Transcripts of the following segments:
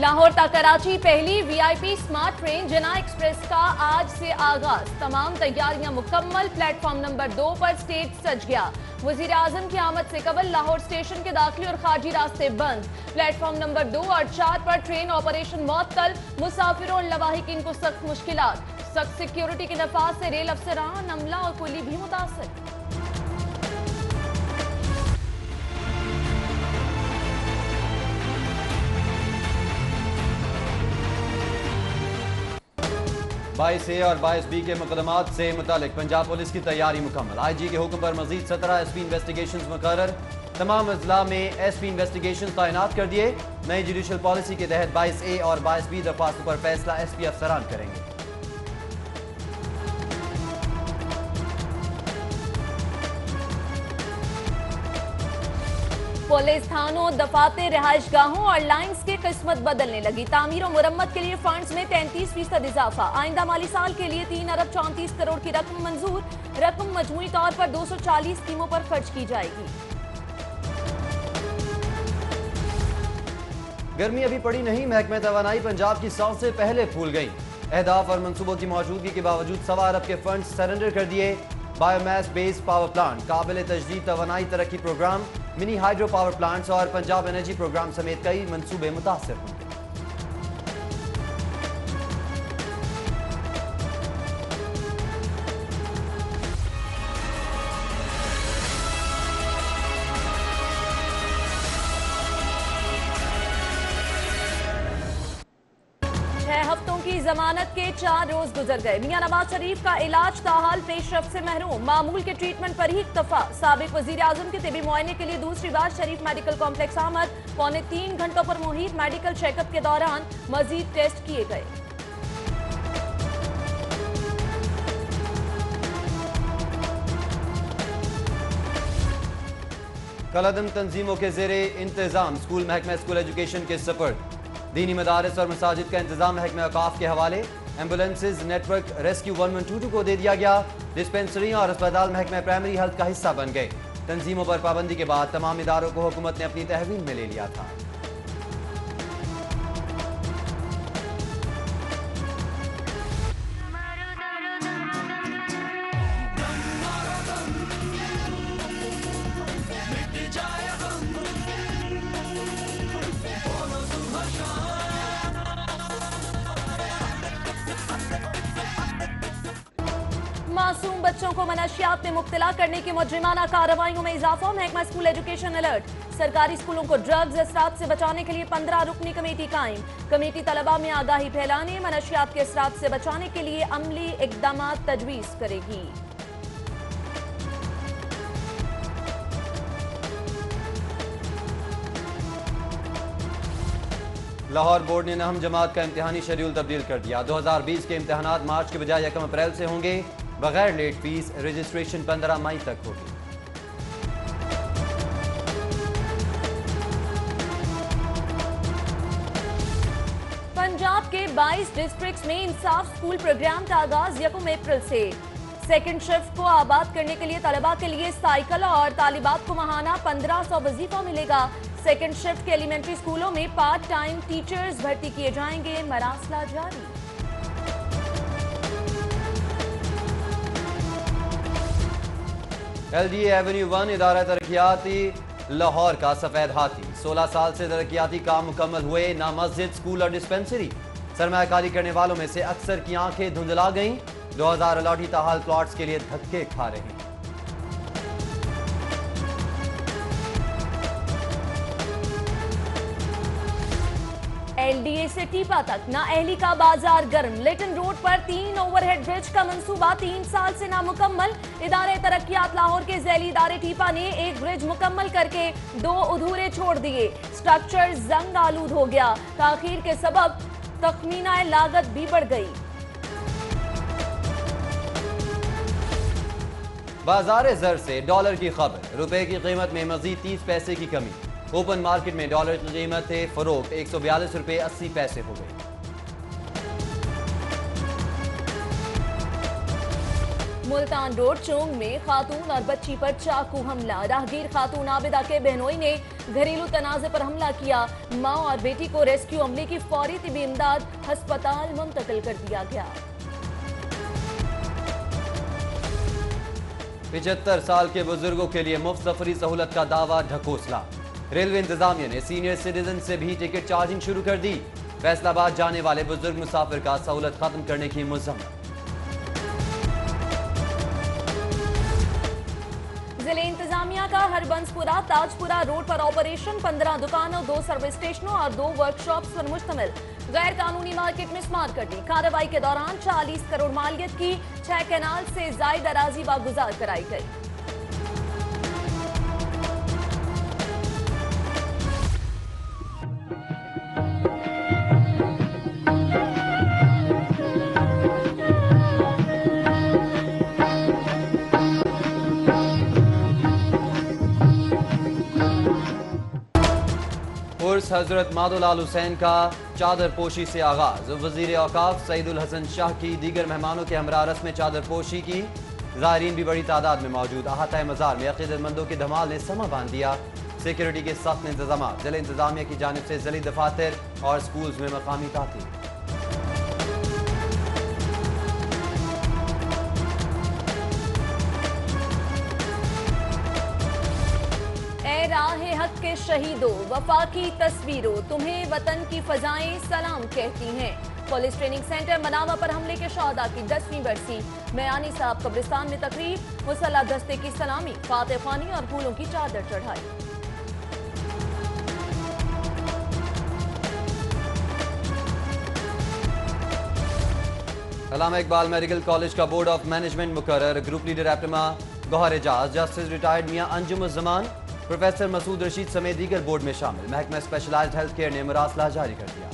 लाहौर तक कराची पहली VIP smart train जना एक्सप्रेस का आज से आगाज। तमाम तैयारियां मुकम्मल। प्लेटफॉर्म नंबर 2 पर स्टेज सज गया। वजीर आजम की आमद से कबल लाहौर स्टेशन के दाखिली और खारजी रास्ते बंद। प्लेटफॉर्म नंबर 2 और 4 पर ट्रेन ऑपरेशन मुअत्तल। मुसाफिरों और लवाहिकीन को सख्त मुश्किलात। सख्त सिक्योरिटी के नफाज से रेल अफसरान, अमला और कुली भी मुतासर। बाईस ए और 22B के मुकदमात से मुतालिक पंजाब पुलिस की तैयारी मुकम्मल। IG के हुक्म पर मजीद 17 SP इन्वेस्टिगेशन मुकर्रर। तमाम अजला में SP इन्वेस्टिगेशन तैनात कर दिए। नई जुडिशल पॉलिसी के तहत 22A और 22B दरख्वास्तों पर फैसला SP अफसरान करेंगे। पुलिस थानों, दफातर, रिहाइश गाहों और लाइन्स की किस्मत बदलने लगी। तामीर और मुरम्मत के लिए फंड्स में 33% इजाफा। आइंदा माली साल के लिए 3 अरब 34 करोड़ की रकम मंजूर। रकम मजमूई तौर पर 240 स्कीमों पर खर्च की जाएगी। गर्मी अभी पड़ी नहीं, महकमे तवानाई पंजाब की सांसें पहले फूल गई। अहदाफ और मनसूबों की मौजूदगी के बावजूद 1.25 अरब के फंड सरेंडर कर दिए। बायोमास बेस्ड पावर प्लांट, काबिल तजदीद तवानाई तरक्की programme, mini hydro power plants और पंजाब एनर्जी प्रोग्राम समेत कई मंसूबे मुतासर होंगे। की जमानत के 4 रोज गुजर गए। मियां नवाज शरीफ का इलाज ताहाल पेशरफ से महरूम। मामूल के ट्रीटमेंट पर ही इक्तफा। साबिक वजीर आजम के तिबी मुआयने के लिए दूसरी बार शरीफ मेडिकल कॉम्प्लेक्स आमद। 3.25 घंटों पर मुहित मेडिकल चेकअप के दौरान मजीद टेस्ट किए गए। कलअदम तंजीमों के जेरे इंतजाम स्कूल महकमा स्कूल एजुकेशन के सपर्द। दीनी मदारस और मसाजिद का इंतजाम महकमे औकाफ के हवाले। एम्बुलेंसेज नेटवर्क रेस्क्यू 1122 को दे दिया गया। डिस्पेंसरी और अस्पताल महकमे प्राइमरी हेल्थ का हिस्सा बन गए। तंजीमों पर पाबंदी के बाद तमाम इदारों को हुकूमत ने अपनी तहवील में ले लिया था। मासूम बच्चों को मनशियात में मुब्तला करने की मुजरिमाना कार्रवाइयों में इजाफा। महकमा स्कूल एजुकेशन अलर्ट। सरकारी स्कूलों को ड्रग्स असरात से बचाने के लिए 15 रुकनी कमेटी कायम। कमेटी तलबा में आगाही फैलाने, मनशियात के असरात से बचाने के लिए अमली इकदाम तजवीज करेगी। लाहौर बोर्ड ने नहम जमात का इम्तिहानी शेड्यूल तब्दील कर दिया। 2020 के इम्तिहानात मार्च के बजाय 1 अप्रैल से होंगे। बगैर लेट फीस रजिस्ट्रेशन 15 मई तक होगी। पंजाब के 22 डिस्ट्रिक्ट्स में इंसाफ स्कूल प्रोग्राम का आगाज 1 अप्रैल से। सेकंड शिफ्ट को आबाद करने के लिए तलबा के लिए साइकिल और तालिबात को माहाना 1500 वजीफा मिलेगा। सेकंड शिफ्ट के एलिमेंट्री स्कूलों में पार्ट टाइम टीचर्स भर्ती किए जाएंगे। मरासला जारी। LDA एवेन्यू 1 इदारा तरक्याती लाहौर का सफेद हाथी। 16 साल से तरक्याती काम मुकम्मल हुए। ना मस्जिद, स्कूल और डिस्पेंसरी। सरमायाकारी करने वालों में से अक्सर की आंखें धुंधला गईं। 2000 अलॉटी ताहाल प्लॉट्स के लिए धक्के खा रहे हैं। LDA से टीपा तक ना अहली का बाजार गर्म। लिटन रोड पर 3 ओवरहेड ब्रिज का मंसूबा 3 साल से नामुकम्मल। इदारे तरक्यात लाहौर के झैली इदारे टीपा ने एक ब्रिज मुकम्मल करके 2 अधूरे छोड़ दिए। स्ट्रक्चर जंग आलूद हो गया। ताखीर के सबब तखमीना लागत भी बढ़ गई। बाजार जर से डॉलर की खबर। रुपए की कीमत में मजीद 30 पैसे की कमी। ओपन मार्केट में डॉलर की कीमत फरोख्त 142 रुपए 80 पैसे हो गई। मुल्तान रोड चोंग में खातून और बच्ची पर चाकू हमला। राहगीर खातून आबिदा के बहनोई ने घरेलू तनाजे पर हमला किया। मां और बेटी को रेस्क्यू अमले की फौरी तिबी इमदाद अस्पताल मुंतकिल कर दिया गया। 75 साल के बुजुर्गों के लिए मुफ्त सफरी सहूलत का दावा ढकोसला। रेलवे इंतजामिया ने सीनियर सिटीजन से भी टिकट चार्जिंग शुरू कर दी। फैसलाबाद जाने वाले बुजुर्ग मुसाफिर का सहूलत खत्म करने की मुज़म्मत। जिले इंतजामिया का हरबंसपुरा ताजपुरा रोड पर ऑपरेशन। 15 दुकानों, 2 सर्विस स्टेशनों और 2 वर्कशॉप्स पर मुश्तमिल गैर कानूनी मार्केट में स्मार कर दी। कार्रवाई के दौरान 40 करोड़ मालियत की 6 कैनाल से जायद अराजी बागुजार कराई गई। उर्स हजरत मादुलाल हुसैन का चादर पोशी से आगाज। वजीर औकाफ सईदुल हसन शाह की दीगर मेहमानों के हमरा रस्म चादर पोशी की। ज़ायरीन भी बड़ी तादाद में मौजूद। अहाता मज़ार में अक़ीदतमंदों की धमाल ने समा बांध दिया। सिक्योरिटी के सख्त इंतजाम। जिला इंतजामिया की जानिब से जिले दफातर और स्कूल्स में मकामी तातील। राहे हक के शहीदों, वफा की तस्वीरों, तुम्हें वतन की फजाएं सलाम कहती हैं। पुलिस ट्रेनिंग सेंटर मनावा पर हमले के शहदा की 10वीं बरसी। मयानी साहब कब्रिस्तान में तकरीब। मुसल्ला दस्ते की सलामी, फातह ख्वानी और फूलों की चादर चढ़ाई। अल्लामा इकबाल मेडिकल कॉलेज का बोर्ड ऑफ मैनेजमेंट मुकर्रर। ग्रुप लीडर एप्टमा Gauhar Ejaz, justice retired Mian Anjumuzzaman, professor Masood Rashid समेत दीगर बोर्ड में शामिल। महकमा स्पेशलाइज्ड हेल्थ केयर ने मरासला जारी कर दिया।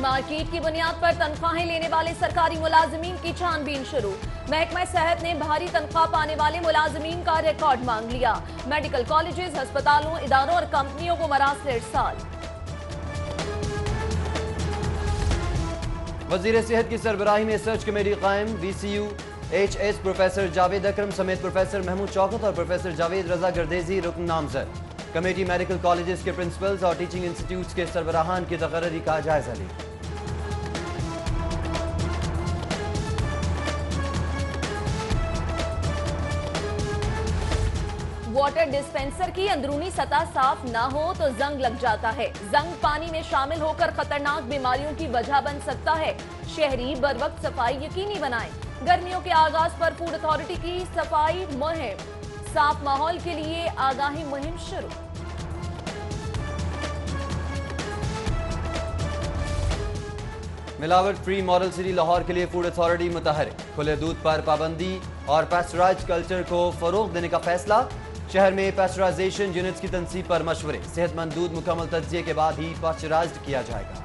मार्केट की बुनियाद पर तनख्वाहें लेने वाले सरकारी मुलाजिमीन की छानबीन शुरू। महकमा सेहत ने भारी तनख्वाह पाने वाले मुलाजिमीन का रिकॉर्ड मांग लिया। मेडिकल कॉलेजेस, अस्पतालों, इदारों और कंपनियों को मरासले इरसाल। वजीर सेहत की सरबराही में सर्च कमेटी कायम। VCU HS प्रोफेसर जावेद अकरम समेत प्रोफेसर महमूद चौकत और प्रोफेसर जावेद रजा गर्देजी रुकन नामजद। कमेटी मेडिकल कॉलेजेस के प्रिंसिपल्स और टीचिंग इंस्टीट्यूट्स के सरबराहान की तकर्री का जायजा ली। वाटर डिस्पेंसर की अंदरूनी सतह साफ ना हो तो जंग लग जाता है। जंग पानी में शामिल होकर खतरनाक बीमारियों की वजह बन सकता है। शहरी बर वक्त सफाई यकीनी बनाएं। गर्मियों के आगाज पर फूड अथॉरिटी की सफाई मुहिम। साफ माहौल के लिए आगाही मुहिम शुरू। मिलावट फ्री मॉडल सिटी लाहौर के लिए फूड अथॉरिटी मुतहरिक। खुले दूध पर पाबंदी और पैस्चराइज्ड कल्चर को फरोग देने का फैसला। शहर में पैस्चराइजेशन यूनिट्स की तनसीब पर मशवरे। सेहतमंद दूध मुकम्मल तज्जिए के बाद ही पैस्चराइज्ड किया जाएगा।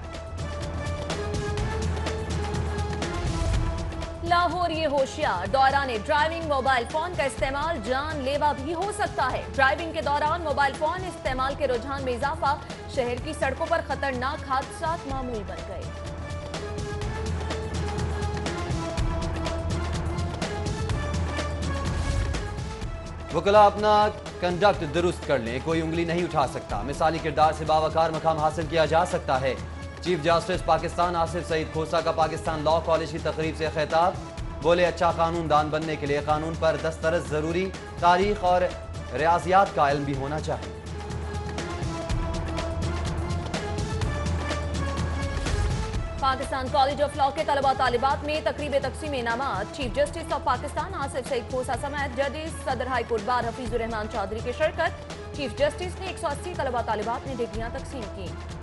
लाहौर ये होशियार, दौरान ड्राइविंग मोबाइल फोन का इस्तेमाल जानलेवा भी हो सकता है। ड्राइविंग के दौरान मोबाइल फोन इस्तेमाल के रुझान में इजाफा। शहर की सड़कों पर खतरनाक हादसात मामूल बन गए। वकला अपना कंडक्ट दुरुस्त कर लें, कोई उंगली नहीं उठा सकता। मिसाली किरदार से बावकार मकाम हासिल किया जा सकता है। चीफ जस्टिस पाकिस्तान आसिफ सईद खोसा का पाकिस्तान लॉ कॉलेज की तकरीब से खिताब। बोले, अच्छा कानून दान बनने के लिए कानून पर दस्तरस जरूरी, तारीख और रियाजियात का इल्म भी होना चाहिए। पाकिस्तान कॉलेज ऑफ लॉ के तलबा तालिबात में तकरीब तकसीम इनामात। Chief justice of Pakistan Asif Saeed Khosa समेत जजेस, सदर high court bar Hafeezur Rehman Chaudhry की शिरकत। चीफ जस्टिस ने 180 तलबा तालिबात ने डिग्रियां तकसीम की।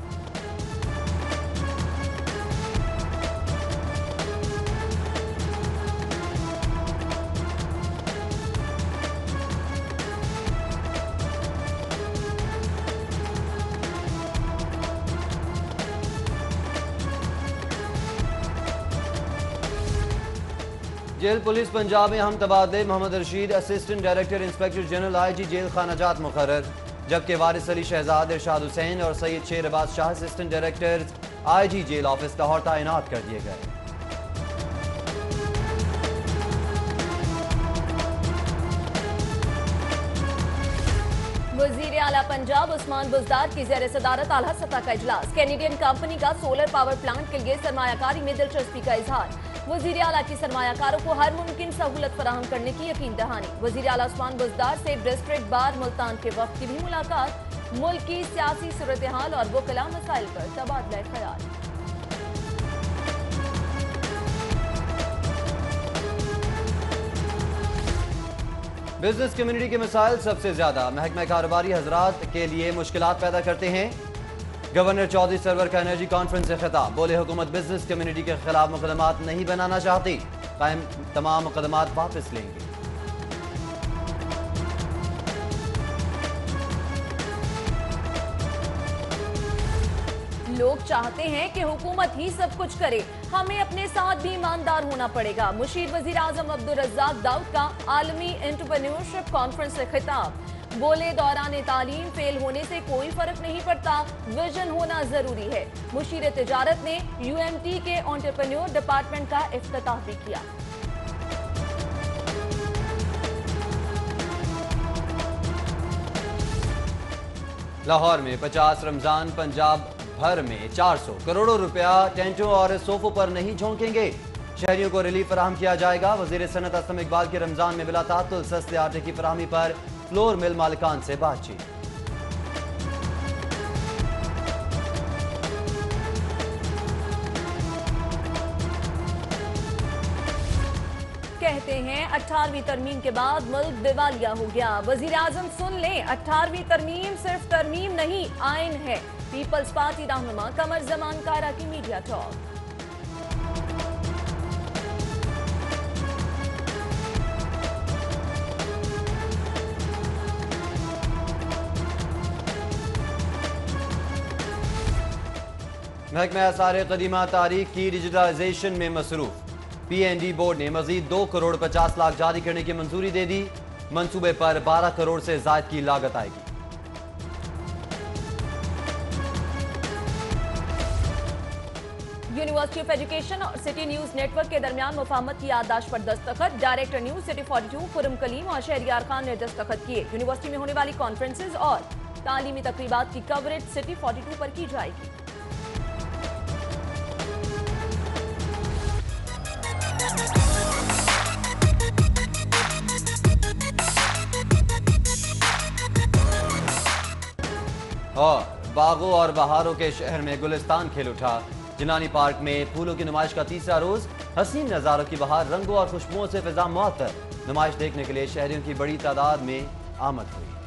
जेल पुलिस पंजाब में हम तबादले। Mohammad Rashid assistant director inspector general IG jail खानाजात मुकर्रर, जबकि वारिस अली शहजाद, इरशाद हुसैन और Syed Sher Abbas Shah assistant director IG jail office Lahore तैनात कर दिए गए। वजीर आला पंजाब उस्मान बुज़दार की ज़ेर सदारत आला सतह का इजलास। कैनेडियन कंपनी का सोलर पावर प्लांट के लिए सरमायाकारी में दिलचस्पी का इजहार। वजीर आला की सरमायाकारों को हर मुमकिन सहूलत फराहम करने की यकीन दहानी। वजीर आला उस्मान बुज़दार से डिस्ट्रिक्ट बार मुल्तान के वक्त की भी मुलाकात। मुल्क की सियासी सूरत हाल और वकला मसाइल पर तबादला ख्याल। बिजनेस कम्युनिटी के मसाइल सबसे ज्यादा महकमा कारोबारी हजरात के लिए मुश्किलात पैदा करते हैं। गवर्नर चौधरी सरवर का एनर्जी कॉन्फ्रेंस से खिताब। बोले हुकूमत बिजनेस कम्युनिटी के खिलाफ मुकदमात नहीं बनाना चाहती, कायम तमाम मुकदमात वापस लेंगे। लोग चाहते हैं कि हुकूमत ही सब कुछ करे, हमें अपने साथ भी ईमानदार होना पड़ेगा। मुशीर वजीर आजम अब्दुल रज़्ज़ाक दाऊद का आलमी एंटरप्रेन्योरशिप कॉन्फ्रेंस से खिताब। बोले दौरान तालीम फेल होने से कोई फर्क नहीं पड़ता, विजन होना जरूरी है। मुशीर तिजारत ने UMT के एंटरप्रेन्योर डिपार्टमेंट का इफ्तिताह भी किया। लाहौर में 50 रमजान पंजाब भर में 400 करोड़ रुपया टेंटों और सोफों पर नहीं झोंकेंगे। शहरियों को रिलीफ फराहम किया जाएगा। वजीर सनत असलम इकबाल के रमजान में बिला तातुल सस्ते आटे की फराहमी पर फ्लोर मिल मालिकान से बातचीत। कहते हैं 18वीं तरमीम के बाद मुल्क दिवालिया हो गया। वजीर आजम सुन लें, 18वीं तरमीम सिर्फ तरमीम नहीं, आइन है। पीपल्स पार्टी रहनुमा कमर जमान कारा की मीडिया टॉक। महकमा आसार कदीमा तारीख की डिजिटलाइजेशन में मसरूफ। PND बोर्ड ने मजीद 2 करोड़ 50 लाख जारी करने की मंजूरी दे दी। मंसूबे पर 12 करोड़ से ज्यादा की लागत आएगी। यूनिवर्सिटी ऑफ एजुकेशन और सिटी न्यूज नेटवर्क के दरमियान मुफाहमत की याददाश्त पर दस्तखत। Director news city 42 Khurram Kaleem और शहरियार खान ने दस्तखत किए। यूनिवर्सिटी में होने वाली कॉन्फ्रेंसेज और तालीमी तकरीबात की कवरेज सिटी 42 पर की जाएगी। और बागों और बहारों के शहर में गुलिस्तान खिल उठा। जिलानी पार्क में फूलों की नुमाइश का तीसरा रोज। हसीन नजारों की बहार, रंगों और खुशबुओं से फिजा मुअत्तर। नुमाइश देखने के लिए शहरियों की बड़ी तादाद में आमद हुई।